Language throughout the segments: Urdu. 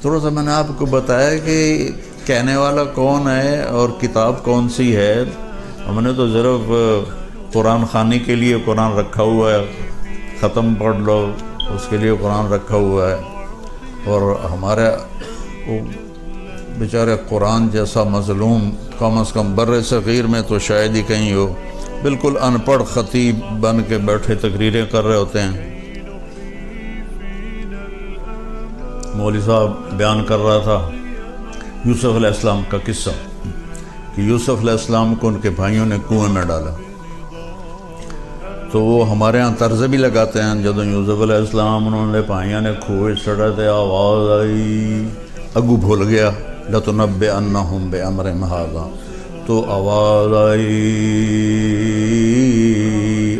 تھوڑا سا میں نے آپ کو بتایا کہ کہنے والا کون ہے اور کتاب کون سی ہے. ہم نے تو صرف قرآن خوانی کے لیے قرآن رکھا ہوا ہے، ختم پڑھ لو اس کے لیے قرآن رکھا ہوا ہے. اور ہمارے بیچارے قرآن جیسا مظلوم کم از کم بر صغیر میں تو شاید ہی کہیں ہو، بالکل ان پڑھ خطیب بن کے بیٹھے تقریریں کر رہے ہوتے ہیں. مولوی صاحب بیان کر رہا تھا یوسف علیہ السلام کا قصہ کہ یوسف علیہ السلام کو ان کے بھائیوں نے کنویں میں ڈالا. تو وہ ہمارے ہاں طرز بھی لگاتے ہیں، جب یوسف علیہ السلام انہوں نے بھائیوں نے کھوئے چڑھے تھے، آواز آئی، اگو بھول گیا لَتُنَبِّئَنَّهُمْ بِأَمْرِهِمْ هَٰذَا، تو آواز آئی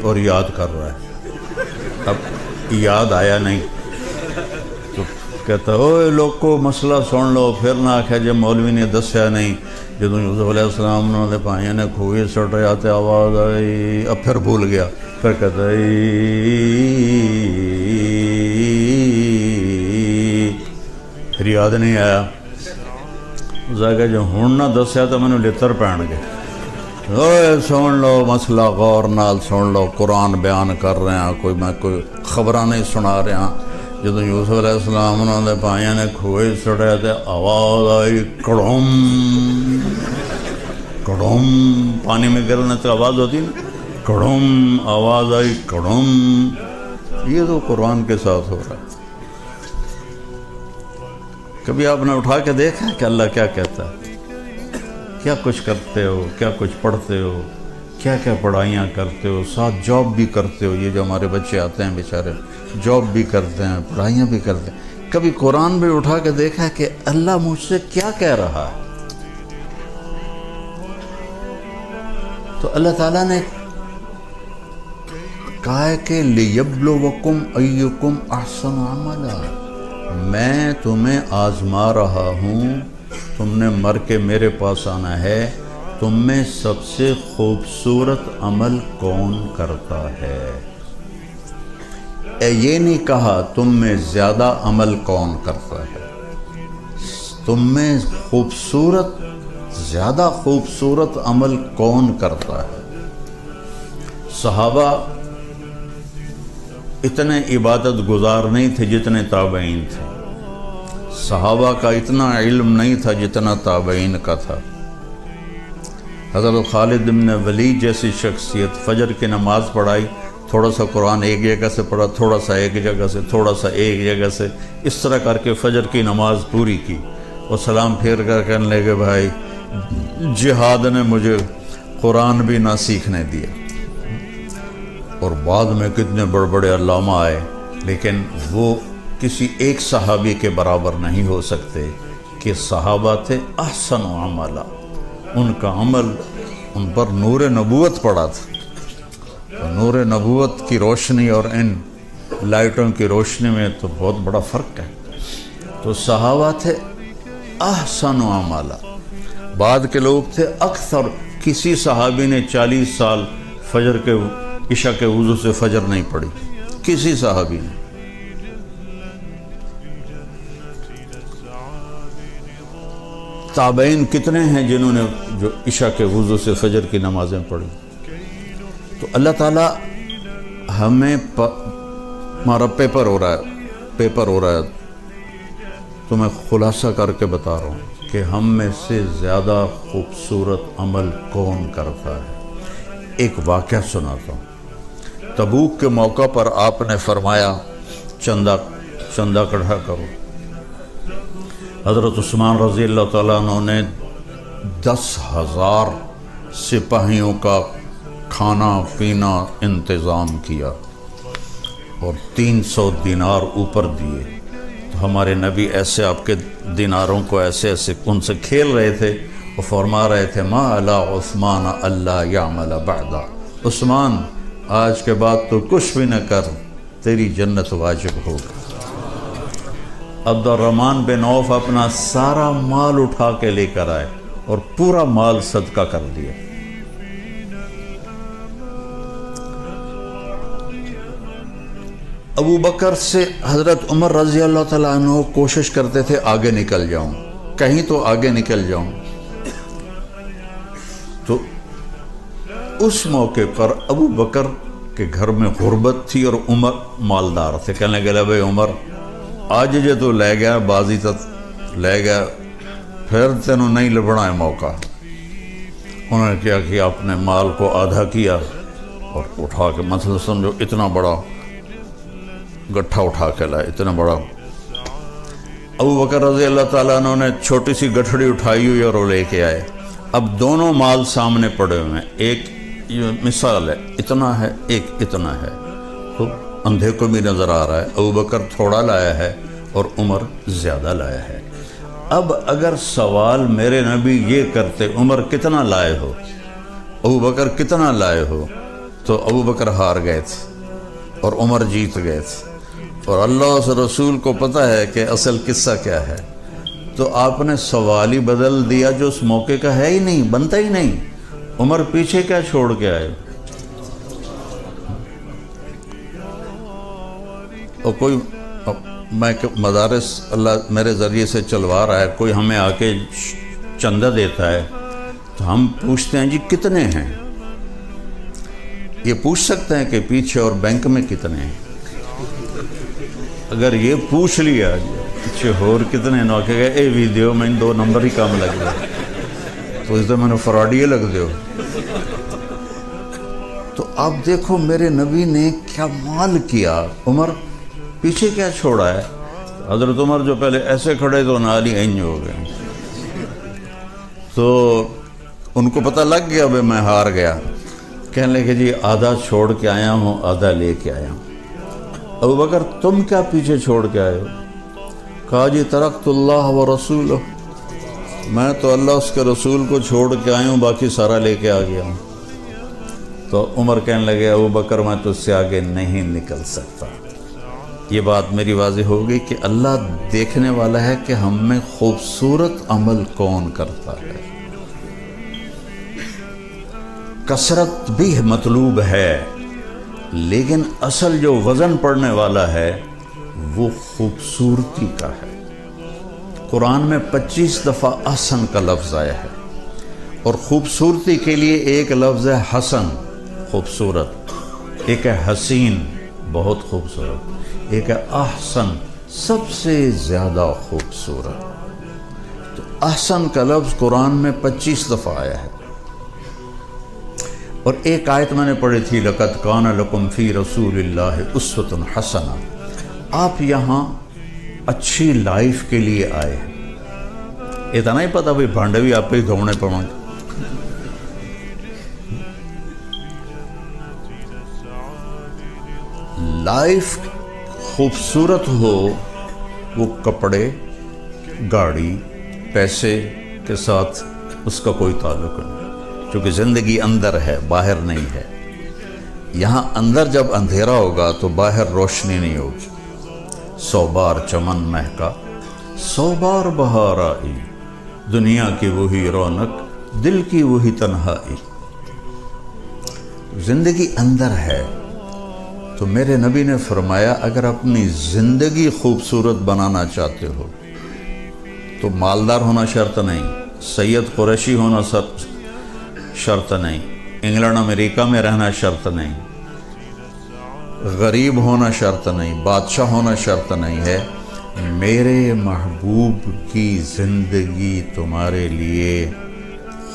اور یاد کر رہا ہے. اب یاد آیا نہیں تو کہتا اوے لوگ کو مسئلہ سن لو، پھر نہ آکھا جب مولوی نے دسیا نہیں. جب یوسف علیہ السلام انہوں نے بھائیوں نے کھوئے چڑھ رہے آتے، آواز آئی، اب پھر بھول گیا. پھر کہتا پھر یاد نہیں آیا. کہ جو ہوں نہ دسیا تو میں نے لتر پہن گئے. اوے سن لو مسئلہ غور نال سن لو، قرآن بیان کر رہے ہیں، میں کوئی خبراں نہیں سنا رہا. جب یوسف علیہ السلام انہوں نے بھائیوں نے کھوئے چڑھے تھے، آواز آئی کڑھم کڑھم، پانی میں گرنے تو آواز ہوتی نا، کڑھم، آواز آئی کڑھم. یہ تو قرآن کے ساتھ ہو رہا ہے. کبھی آپ نے اٹھا کے دیکھا کہ اللہ کیا کہتا ہے؟ کیا کچھ کرتے ہو، کیا کچھ پڑھتے ہو، کیا کیا پڑھائیاں کرتے ہو، ساتھ جاب بھی کرتے ہو. یہ جو ہمارے بچے آتے ہیں بیچارے جاب بھی کرتے ہیں، پڑھائیاں بھی کرتے ہیں. کبھی قرآن بھی اٹھا کے دیکھا کہ اللہ مجھ سے کیا کہہ رہا ہے؟ تو اللہ تعالیٰ نے کہا ہے کہ لِيَبْلُوَكُمْ أَيُّكُمْ أَحْسَنُ عَمَلًا، میں تمہیں آزما رہا ہوں. تم نے مر کے میرے پاس آنا ہے. تم میں سب سے خوبصورت عمل کون کرتا ہے؟ یہ نہیں کہا تم میں زیادہ عمل کون کرتا ہے، تم میں خوبصورت، زیادہ خوبصورت عمل کون کرتا ہے. صحابہ اتنے عبادت گزار نہیں تھے جتنے تابعین تھے. صحابہ کا اتنا علم نہیں تھا جتنا تابعین کا تھا. حضرت خالد بن ولید جیسی شخصیت فجر کی نماز پڑھائی، تھوڑا سا قرآن ایک جگہ سے پڑھا، تھوڑا سا ایک جگہ سے، تھوڑا سا ایک جگہ سے، اس طرح کر کے فجر کی نماز پوری کی. اور سلام پھیر کر کہنے لگے بھائی جہاد نے مجھے قرآن بھی نہ سیکھنے دیا. اور بعد میں کتنے بڑے بڑے علامہ آئے، لیکن وہ کسی ایک صحابی کے برابر نہیں ہو سکتے کہ صحابہ تھے احسن عملا. ان کا عمل، ان پر نور نبوت پڑا تھا. نور نبوت کی روشنی اور ان لائٹوں کی روشنی میں تو بہت بڑا فرق ہے. تو صحابہ تھے احسن عملا. بعد کے لوگ تھے اکثر. کسی صحابی نے 40 سال فجر کے عشاء کے وضو سے فجر نہیں پڑھی، کسی صحابی نے. تابعین کتنے ہیں جنہوں نے جو عشاء کے وضو سے فجر کی نمازیں پڑھی. تو اللہ تعالیٰ ہمیں ہمارا پیپر ہو رہا ہے تو میں خلاصہ کر کے بتا رہا ہوں کہ ہم میں سے زیادہ خوبصورت عمل کون کرتا ہے. ایک واقعہ سناتا ہوں. تبوک کے موقع پر آپ نے فرمایا چندہ کٹھا کرو. حضرت عثمان رضی اللہ تعالیٰ عنہ نے 10,000 سپاہیوں کا کھانا پینا انتظام کیا اور 300 دینار اوپر دیے. تو ہمارے نبی ایسے آپ کے دیناروں کو ایسے ان سے کھیل رہے تھے اور فرما رہے تھے ما علی عثمان اللہ یعمل بعدا، عثمان آج کے بعد تو کچھ بھی نہ کر، تیری جنت واجب ہوگی. عبد الرحمن بن عوف اپنا سارا مال اٹھا کے لے کر آئے اور پورا مال صدقہ کر دیا. ابو بکر سے حضرت عمر رضی اللہ تعالیٰ عنہ کوشش کرتے تھے آگے نکل جاؤں، کہیں تو آگے نکل جاؤں. تو اس موقع پر ابو بکر کے گھر میں غربت تھی اور عمر مالدار تھے. کہنے لگے بھائی عمر آج جے تو لے گیا بازی تک لے گیا، پھر تینوں نہیں لبنا ہے موقع. انہوں نے کیا کہ اپنے مال کو آدھا کیا اور اٹھا کے مثلا سمجھو اتنا بڑا گٹھا اٹھا کے لائے، اتنا بڑا. ابو بکر رضی اللہ تعالیٰ عنہ نے چھوٹی سی گٹھڑی اٹھائی ہوئی اور وہ لے کے آئے. اب دونوں مال سامنے پڑے ہوئے ہیں، ایک یہ مثال ہے اتنا ہے، ایک اتنا ہے، تو اندھے کو بھی نظر آ رہا ہے ابو بکر تھوڑا لایا ہے اور عمر زیادہ لایا ہے. اب اگر سوال میرے نبی یہ کرتے عمر کتنا لائے ہو، ابو بکر کتنا لائے ہو، تو ابو بکر ہار گئے تھے اور عمر جیت گئے تھے. اور اللہ اس رسول کو پتہ ہے کہ اصل قصہ کیا ہے، تو آپ نے سوال ہی بدل دیا جو اس موقع کا ہے ہی نہیں، بنتا ہی نہیں. عمر پیچھے کیا چھوڑ کے آئے؟ اور کوئی میں مدارس اللہ میرے ذریعے سے چلوا رہا ہے، کوئی ہمیں آ کے چندہ دیتا ہے تو ہم پوچھتے ہیں جی کتنے ہیں. یہ پوچھ سکتے ہیں کہ پیچھے اور بینک میں کتنے ہیں. اگر یہ پوچھ لیا پیچھے اور کتنے نہ کہ اے ویڈیو میں 2 نمبر ہی کام لگ گیا تو اس میں نے فراڈیے لگ دیو. تو آپ دیکھو میرے نبی نے کیا مال کیا. عمر پیچھے کیا چھوڑا ہے؟ حضرت عمر جو پہلے ایسے کھڑے تو نالی اینج ہو گئے. تو ان کو پتہ لگ گیا بھائی میں ہار گیا. کہنے لگے جی آدھا چھوڑ کے آیا ہوں، آدھا لے کے آیا ہوں. ابو بکر تم کیا پیچھے چھوڑ کے آئے ہو؟ کہا جی ترکت اللہ و رسولہ، میں تو اللہ اس کے رسول کو چھوڑ کے آیا ہوں، باقی سارا لے کے آ گیا ہوں. تو عمر کہنے لگے ابو بکر میں تو اس سے آگے نہیں نکل سکتا. یہ بات میری واضح ہو گئی کہ اللہ دیکھنے والا ہے کہ ہم میں خوبصورت عمل کون کرتا ہے. کثرت بھی مطلوب ہے لیکن اصل جو وزن پڑنے والا ہے وہ خوبصورتی کا ہے. قرآن میں 25 دفعہ احسن کا لفظ آیا ہے اور خوبصورتی کے لیے ایک لفظ ہے حسن خوبصورت، ایک ہے حسین بہت خوبصورت، ایک ہے احسن سب سے زیادہ خوبصورت. تو احسن کا لفظ قرآن میں 25 دفعہ آیا ہے. اور ایک آیت میں نے پڑھی تھی لَقَدْ كَانَ لَكُمْ فِي رَسُولِ اللَّهِ أُسْوَةٌ حَسَنَةٌ. آپ یہاں اچھی لائف کے لیے آئے ہیں. اتنا ہی پتہ بھائی بھانڈے بھی آپ پہ ہی دھونے پڑیں. لائف خوبصورت ہو وہ کپڑے گاڑی پیسے کے ساتھ اس کا کوئی تعلق نہیں، کیونکہ زندگی اندر ہے باہر نہیں ہے. یہاں اندر جب اندھیرا ہوگا تو باہر روشنی نہیں ہوگی. 100 بار چمن مہکا 100 بار بہار آئی، دنیا کی وہی رونق دل کی وہی تنہائی. زندگی اندر ہے. تو میرے نبی نے فرمایا اگر اپنی زندگی خوبصورت بنانا چاہتے ہو تو مالدار ہونا شرط نہیں، سید قریشی ہونا شرط نہیں، انگلینڈ امریکہ میں رہنا شرط نہیں، غریب ہونا شرط نہیں، بادشاہ ہونا شرط نہیں ہے. میرے محبوب کی زندگی تمہارے لیے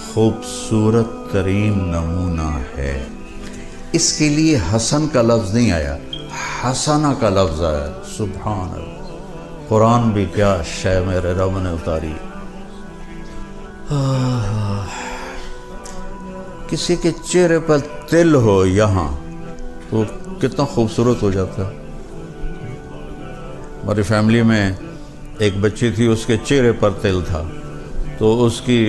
خوبصورت ترین نمونہ ہے. اس کے لیے حسن کا لفظ نہیں آیا، حسنہ کا لفظ آیا. سبحان اللہ، قرآن بھی کیا شے میرے رب نے اتاری. کسی کے چہرے پر تل ہو یہاں تو کتنا خوبصورت ہو جاتا ہے. ہماری فیملی میں ایک بچی تھی، اس کے چہرے پر تل تھا، تو اس کی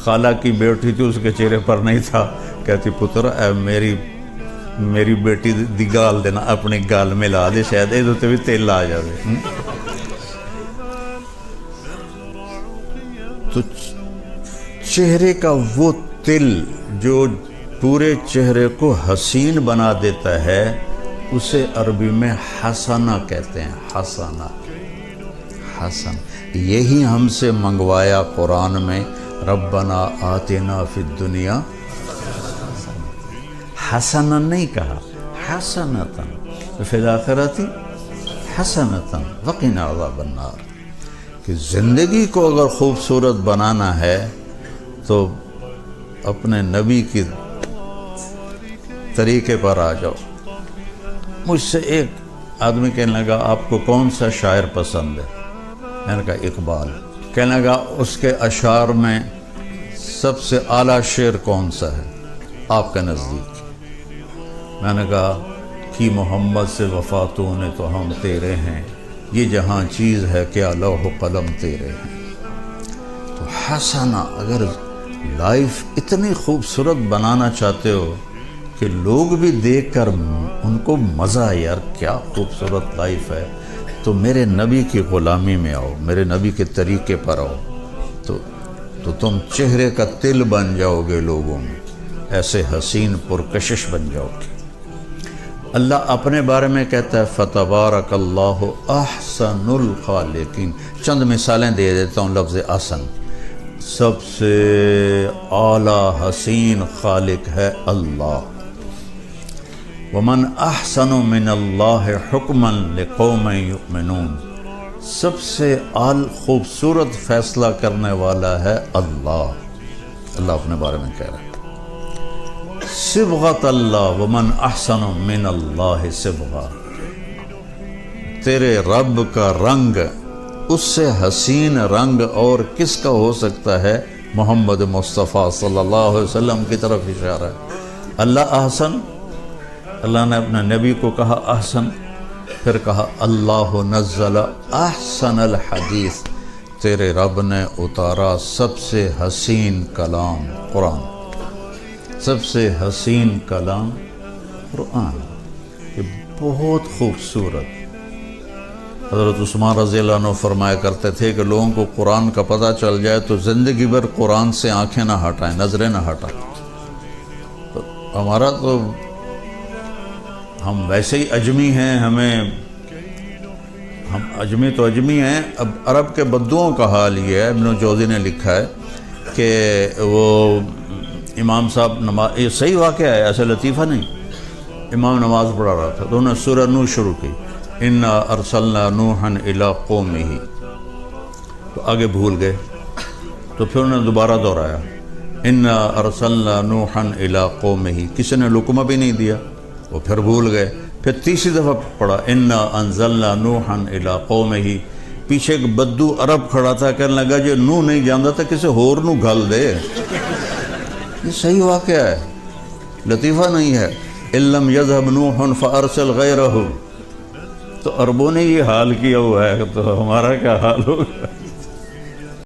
خالہ کی بیٹی تھی، اس کے چہرے پر نہیں تھا. کہتی پتر اے میری بیٹی دی گال دینا اپنی گال میں لا دے، شاید یہ تو بھی تیل آ جائے. تو چہرے کا وہ تل جو پورے چہرے کو حسین بنا دیتا ہے اسے عربی میں حسنہ کہتے ہیں، حسنہ، حسن۔ یہی ہم سے منگوایا قرآن میں، ربنا آتنا فی الدنیا حسنا نہیں کہا، حسنتاً فی الآخرۃ حسنتاً وقنا عذاب النار، کہ زندگی کو اگر خوبصورت بنانا ہے تو اپنے نبی کی طریقے پر آ جاؤ۔ مجھ سے ایک آدمی کہنے لگا آپ کو کون سا شاعر پسند ہے؟ میں نے کہا اقبال۔ کہنے لگا اس کے اشعار میں سب سے اعلیٰ شعر کون سا ہے آپ کے نزدیک؟ میں نے کہا کہ محمد سے وفاتوں نے تو ہم تیرے ہیں، یہ جہاں چیز ہے کیا لوح و قلم تیرے ہیں۔ تو حسنہ، اگر لائف اتنی خوبصورت بنانا چاہتے ہو کہ لوگ بھی دیکھ کر ان کو مزہ آئے، یار کیا خوبصورت لائف ہے، تو میرے نبی کی غلامی میں آؤ، میرے نبی کے طریقے پر آؤ، تو تم چہرے کا تل بن جاؤ گے لوگوں میں، ایسے حسین پرکشش بن جاؤ گے۔ اللہ اپنے بارے میں کہتا ہے فتبارک اللہ احسن الخالقین۔ چند مثالیں دے دیتا ہوں لفظ احسن۔ سب سے اعلیٰ حسین خالق ہے اللہ۔ ومن احسن من اللہ حکما لقوم یؤمنون، سب سے خوبصورت فیصلہ کرنے والا ہے اللہ۔ اللہ اپنے بارے میں کہہ رہا ہے صبغۃ اللہ، ومن احسن من اللہ صبغہ، تیرے رب کا رنگ، اس سے حسین رنگ اور کس کا ہو سکتا ہے؟ محمد مصطفیٰ صلی اللہ علیہ وسلم کی طرف اشارہ ہے۔ اللہ احسن، اللہ نے اپنے نبی کو کہا احسن، پھر کہا اللہ نزل احسن الحدیث، تیرے رب نے اتارا سب سے حسین کلام قرآن، سب سے حسین کلام قرآن، یہ بہت خوبصورت۔ حضرت عثمان رضی اللہ عنہ فرمایا کرتے تھے کہ لوگوں کو قرآن کا پتہ چل جائے تو زندگی بھر قرآن سے آنکھیں نہ ہٹائیں، نظریں نہ ہٹائیں۔ ہمارا تو ہم ویسے ہی اجمی ہیں، ہم اجمی تو اجمی ہیں۔ اب عرب کے بدوؤں کا حال یہ ہے، ابن جوزی نے لکھا ہے کہ وہ امام صاحب نماز، یہ صحیح واقعہ ہے، ایسا لطیفہ نہیں، امام نماز پڑھا رہا تھا تو انہوں نے سورہ نوح شروع کی، اِنَّا أَرْسَلْنَا نُوحًا إِلَىٰ قَوْمِهِ، تو آگے بھول گئے، تو پھر انہوں نے دوبارہ دہرایا اِنَّا أَرْسَلْنَا نُوحًا إِلَىٰ قَوْمِهِ، کسی نے لقمہ بھی نہیں دیا، وہ پھر بھول گئے، پھر تیسری دفعہ پڑھا اِنَّا أَنزَلْنَا نُوحًا إِلَىٰ قَوْمِهِ، پیچھے ایک بدو عرب کھڑا تھا، کہنے لگا جو نوح نہیں جانتا تھا کسی اور نو گھل دے۔ یہ صحیح واقعہ ہے، لطیفہ نہیں ہے۔ إِن لَمْ يَذْهَبْ نُوحٌ فَأَرْسِلْ غَيْرَهُ، تو عربوں نے یہ حال کیا ہوا ہے تو ہمارا کیا حال ہوگا؟